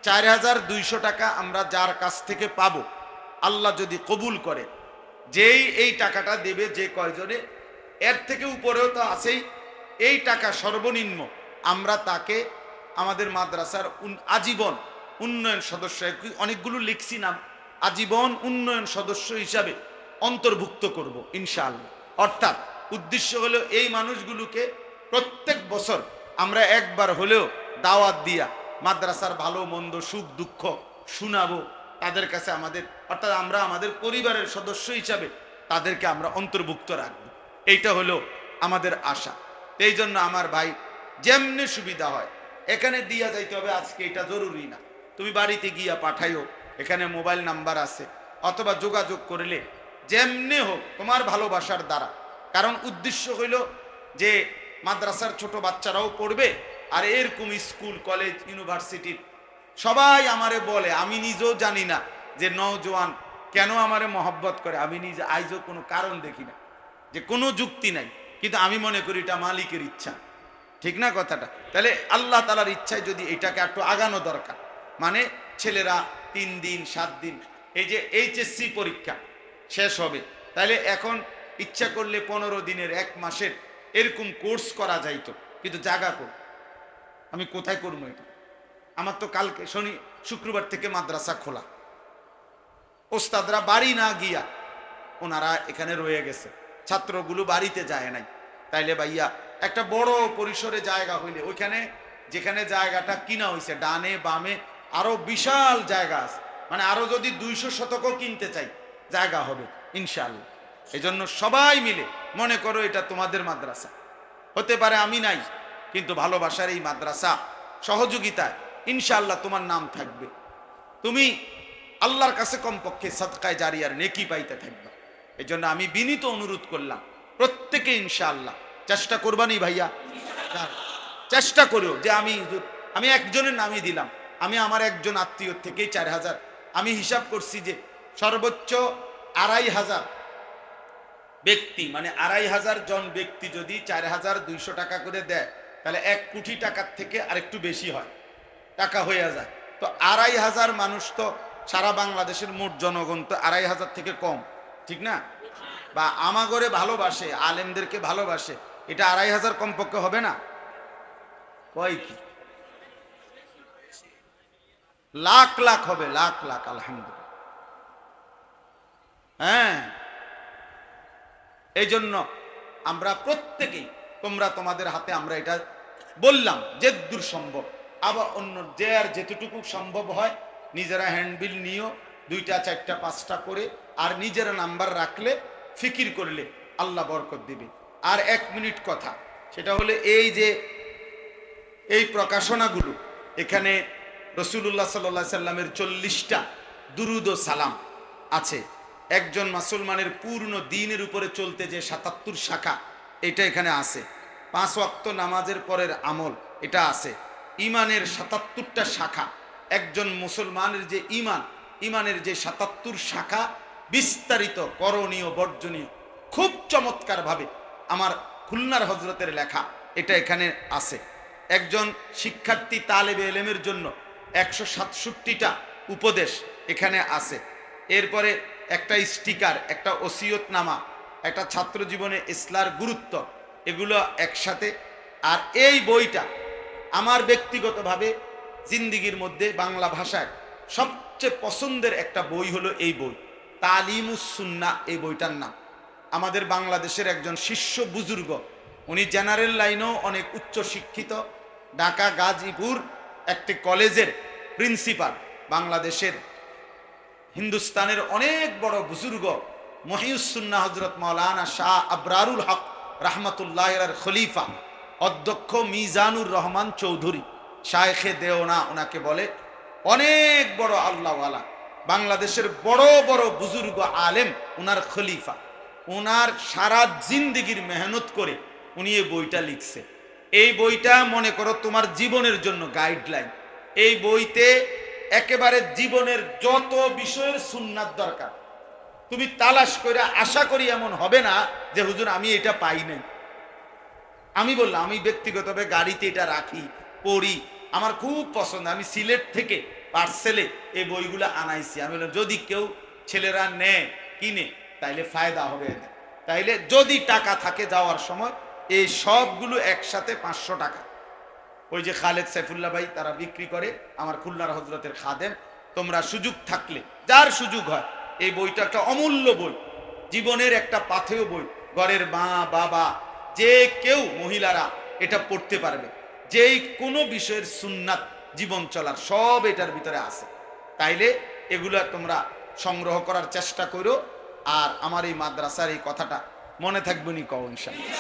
4,200 টাকা আমরা যার কাছ থেকে পাবো, আল্লাহ যদি কবুল করে, যেই এই টাকাটা দেবে, যে কয়জনে, এর থেকে উপরেও তো আছেই, এই টাকা সর্বনিম্ন আমরা তাকে আমাদের মাদ্রাসার আজীবন উন্নয়ন সদস্য, অনেকগুলো লিখছি নাম, আজীবন উন্নয়ন সদস্য হিসাবে অন্তর্ভুক্ত করব ইনশাআল্লাহ। অর্থাৎ উদ্দেশ্য হলো এই মানুষগুলোকে প্রত্যেক বছর আমরা একবার হলেও দাওয়াত দিয়া মাদ্রাসার ভালো মন্দ, সুখ দুঃখ শোনাবো তাদের কাছে, আমাদের অর্থাৎ আমরা আমাদের পরিবারের সদস্য হিসাবে তাদেরকে আমরা অন্তর্ভুক্ত রাখবো, এইটা হলো আমাদের আশা। এই জন্য আমার ভাই, যেমনি সুবিধা হয় এখানে দিয়া যাইতে হবে, আজকে এটা জরুরি না, তুমি বাড়িতে গিয়া পাঠাইও, এখানে মোবাইল নাম্বার আছে, অথবা যোগাযোগ করলে যেমনি হোক তোমার ভালোবাসার দ্বারা। কারণ উদ্দেশ্য হইল যে মাদ্রাসার ছোট বাচ্চারাও পড়বে, আর এরকম স্কুল, কলেজ, ইউনিভার্সিটির সবাই আমারে বলে, আমি নিজেও জানি না যে নওজোয়ান কেন আমারে মহব্বত করে, আমি নিজে আইজও কোনো কারণ দেখি না, যে কোনো যুক্তি নাই, কিন্তু আমি মনে করি এটা মালিকের ইচ্ছা, ঠিক না কথাটা? তাহলে আল্লাহ তাআলার ইচ্ছায় যদি এটাকে একটু আগানো দরকার, মানে ছেলেরা 3 দিন 7 দিন, এই যে এইচএসসি পরীক্ষা, শেষ হবে। তাইলে এখন ইচ্ছা করলে 15 দিনের 1 মাসের এরকম কোর্স করা যাইতো, কিন্তু জায়গা কো আমি কোথায় করবো এটা? আমার তো কালকে শুক্রবার থেকে মাদ্রাসা খোলা, ওস্তাদরা বাড়ি না গিয়া ওনারা এখানে রয়ে গেছে, ছাত্রগুলো বাড়িতে যায় নাই। তাইলে ভাইয়া একটা বড় পরিসরে জায়গা হইলে, ওইখানে যেখানে জায়গাটা কিনা হয়েছে ডানে বামে আরো বিশাল জায়গা আছে, মানে আরো যদি 200 শতকও কিনতে চাই জায়গা হবে ইনশাআল্লাহ। এই জন্য সবাই মিলে মনে করো এটা তোমাদের মাদ্রাসা, হতে পারে আমি নাই, কিন্তু ভালোবাসার এই মাদ্রাসা সহযোগিতায় ইনশাআল্লাহ তোমার নাম থাকবে, তুমি আল্লাহর কাছে কমপক্ষে সাদকায়ে জারিয়ার নেকি পাইতে থাকবে। এই জন্য আমি বিনীত অনুরোধ করলাম প্রত্যেকে ইনশাআল্লাহ চেষ্টা করবানি ভাইয়া, চেষ্টা করো যে আমি একজনের নামই দিলাম, আমি আমার একজন আত্মীয় থেকেই 4000, আমি হিসাব করছি যে সর্বোচ্চ 2500 ব্যক্তি, মানে 2500 জন ব্যক্তি যদি 4200 টাকা করে দেয়, তাহলে 1 কোটি টাকার থেকে আরেকটু বেশি হয়, টাকা হয়ে যায়। তো 2500 মানুষ তো সারা বাংলাদেশের মোট জনগণ তো 2500 থেকে কম, ঠিক না? বা আমাগরে ভালোবাসে, আলেমদেরকে ভালোবাসে, এটা 2500 কমপক্ষে হবে না? কয় কি লাখ লাখ হবে, লাখ লাখ, আলহামদুলিল্লাহ। হ্যাঁ, এই জন্য আমরা প্রত্যেকেই, তোমরা তোমাদের হাতে, আমরা এটা বললাম যে দূর সম্ভব, আবার অন্য যে আর যেতটুকু সম্ভব হয় নিজেরা হ্যান্ডবিল নিও, 2টা 4টা 5টা করে, আর নিজেরা নাম্বার রাখলে ফিকির করলে আল্লাহ বরকত দিবে। আর 1 মিনিট কথা, সেটা হলে এই যে এই প্রকাশনাগুলো, এখানে রাসূলুল্লাহ সাল্লাল্লাহু আলাইহি সাল্লামের 40টা দুরুদ ও সালাম আছে, একজন মুসলমানের পূর্ণ দ্বীনের উপরে চলতে যে 77 শাখা, এটা এখানে আছে, 5 ওয়াক্ত নামাজের পরের আমল এটা আছে, ইমানের 77টা শাখা, একজন মুসলমানের যে ইমানের যে 77 শাখা বিস্তারিত করণীয় বর্জনীয়, খুব চমৎকার ভাবে আমার খুলনার হযরতের লেখা, এটা এখানে আছে। একজন শিক্ষার্থী তালেবে ইলমের জন্য 167টা উপদেশ এখানে আছে। এরপরে একটা স্টিকার, একটা ওসিয়তনামা, একটা ছাত্র জীবনে ইসলার গুরুত্ব, এগুলো একসাথে। আর এই বইটা আমার ব্যক্তিগতভাবে জিন্দিগির মধ্যে বাংলা ভাষায় সবচেয়ে পছন্দের একটা বই হলো এই বই, তালিমুস সুন্নাহ, এই বইটার নাম। আমাদের বাংলাদেশের একজন শীর্ষ বুজুর্গ, উনি জেনারেল লাইনেও অনেক উচ্চ শিক্ষিত, ঢাকা গাজীপুর একটি কলেজের প্রিন্সিপাল, বাংলাদেশের হিন্দুস্তানের অনেক বড় বুজুর্গ মহিউস সুন্নাহ হযরত মাওলানা শাহ আবরারুল হক রাহমাতুল্লাহির খলিফা অধ্যক্ষ মিজানুর রহমান চৌধুরী শায়েখে দেওনা ওনাকে বলে, অনেক বড় আল্লাহওয়ালা, বাংলাদেশের বড় বড় বুজুর্গ আলেম, উনার খলিফা, উনার সারা জিন্দেগির মেহনত করে উনি এই বইটা লিখছে। এই বইটা মনে করো তোমার জীবনের জন্য গাইডলাইন। এই বইতে একেবারে জীবনের যত বিষয়ের সুন্নাত দরকার তুমি তালাশ করে, আশা করি এমন হবে না যে হুজুর আমি এটা পাই নাই। আমি বললাম, আমি ব্যক্তিগতভাবে গাড়িতে এটা রাখি, পড়ি, আমার খুব পছন্দ। আমি সিলেট থেকে পার্সেলে এই বইগুলো আনাইছি। আমি বললাম যদি কেউ ছেলেরা নেয় কিনে তাইলে ফায়দা হবে, তাইলে যদি টাকা থাকে যাওয়ার সময় এই সবগুলো একসাথে 500 টাকা, ওই যে খালেদ সাইফুল্লাহ ভাই তারা বিক্রি করে, আমার খুলনার হযরতের খাদেম, তোমরা সুযোগ থাকলে, যার সুযোগ হয়, এই বইটা একটা অমূল্য বই, জীবনের একটা পাথেয় বই, ঘরের মা বাবা যে কেউ, মহিলারা এটা পড়তে পারবে, যেই কোনো বিষয়ের সুন্নাত জীবন চলার সব এটার ভিতরে আছে। তাইলে এগুলা তোমরা সংগ্রহ করার চেষ্টা করো। আর আমার এই মাদ্রাসার এই কথাটা মনে থাকবে নি কও ইনশাআল্লাহ।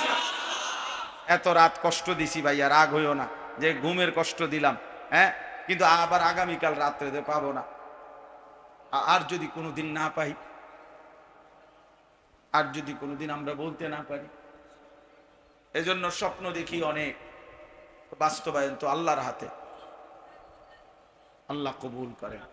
এত রাত কষ্ট দিছি ভাইয়া, রাগ হইও না যে ঘুমের কষ্ট দিলাম, হ্যাঁ, কিন্তু আবার আগামীকাল রাত্রে পাবো না। আর যদি কোনোদিন না পাই, আর যদি কোনোদিন আমরা বলতে না পারি, এজন্য স্বপ্ন দেখি অনেক, বাস্তবায়ন তো আল্লাহর হাতে, আল্লাহ কবুল করেন।